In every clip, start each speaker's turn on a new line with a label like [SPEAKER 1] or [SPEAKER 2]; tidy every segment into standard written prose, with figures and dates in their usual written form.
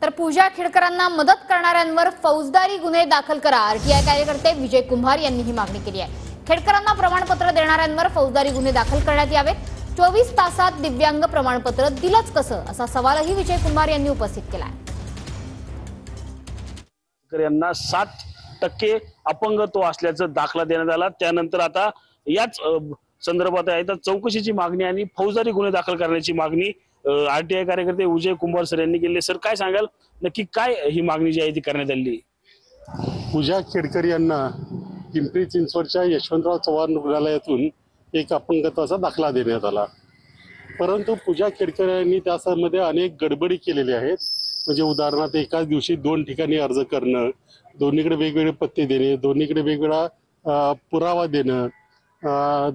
[SPEAKER 1] तर पूजा खेडकरांना मदत करणाऱ्यांवर फौजदारी गुन्हे दाखल करा, आरटीआय कार्यकर्ते विजय कुंभार यांनी ही मागणी केली आहे। खेडकरांना प्रमाणपत्र देणाऱ्यांवर फौजदारी गुन्हे दाखल करण्यात यावेत। 24 तासात दिव्यांग प्रमाणपत्र दिलंच कसं, असा सवालही विजय कुंभार यांनी उपस्थित केला आहे।
[SPEAKER 2] यांना 7% अपंगत्व असल्याचं दाखला देण्यात आला। त्यानंतर आता याच संदर्भात आहे तर चौकशीची मागणी आणि फौजदारी गुन्हे दाखल करण्याची मागणी आरटीआय कार्यकर्ते विजय कुंभार सर यांनी केली। सर काय सांगाल, नक्की काय ही मागणी जी आहे ती करण्यात आली?
[SPEAKER 3] पूजा खेडकर यांना पिंपरी चिंचवडच्या यशवंतराव चव्हाण रुग्णालयातून एक अपंगत्वाचा दाखला देण्यात आला, परंतु पूजा खेडकर यांनी त्यामध्ये अनेक गडबडी केलेल्या आहेत। म्हणजे उदाहरणार्थ एकाच दिवशी 2 ठिकाणी अर्ज करणं, दोन्हीकडे वेगवेगळे पत्ते देणे, दोन्हीकडे वेगवेगळा पुरावा देणं,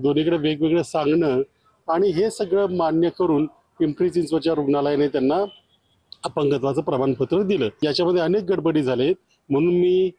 [SPEAKER 3] दोन्हीकडे वेगवेगळं सांगणं आणि हे सगळं मान्य करून पिंपरी चिंचवडच्या रुग्णालयाने त्यांना अपंगत्वाचं प्रमाणपत्र दिलं। याच्यामध्ये अनेक गडबडी झालेत, म्हणून मी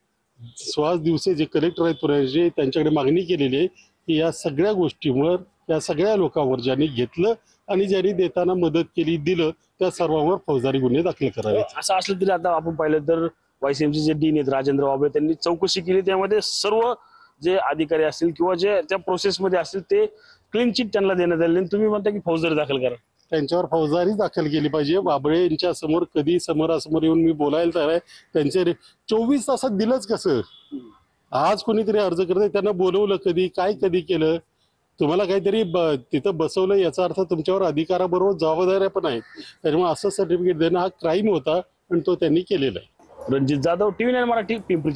[SPEAKER 3] सुहास दिवसे जे कलेक्टर आहेत पुण्याचे त्यांच्याकडे मागणी केलेली आहे की या सगळ्या गोष्टींवर, या सगळ्या लोकांवर ज्यांनी घेतलं आणि ज्यांनी देताना मदत केली, दिलं, त्या सर्वांवर फौजदारी गुन्हे दाखल करावेत।
[SPEAKER 2] असं असलं तरी आता आपण पाहिलं तर वायसीएमचे जे डीन आहेत राजेंद्र वाबळे त्यांनी चौकशी केली, त्यामध्ये सर्व जे अधिकारी असतील किंवा जे त्या प्रोसेसमध्ये असतील ते क्लीन चिट त्यांना देण्यात आले। तुम्ही म्हणता की फौजदारी दाखल करा,
[SPEAKER 3] त्यांच्यावर फौजदारी दाखल केली पाहिजे। बाबळे यांच्या समोर कधी समोरासमोर येऊन मी बोलायला तयार आहे। त्यांचे 24 तासात दिलंच कसं? आज कोणीतरी अर्ज करते, त्यांना बोलवलं कधी, काय कधी केलं? तुम्हाला काहीतरी तिथं बसवलं, याचा अर्थ तुमच्यावर अधिकाराबरोबर जबाबदाऱ्या पण आहेत। त्याच्यामुळे असं सर्टिफिकेट देणं हा क्राईम होता आणि तो त्यांनी केलेला आहे।
[SPEAKER 2] रणजित जाधव, TV9 मराठी, पिंपरी।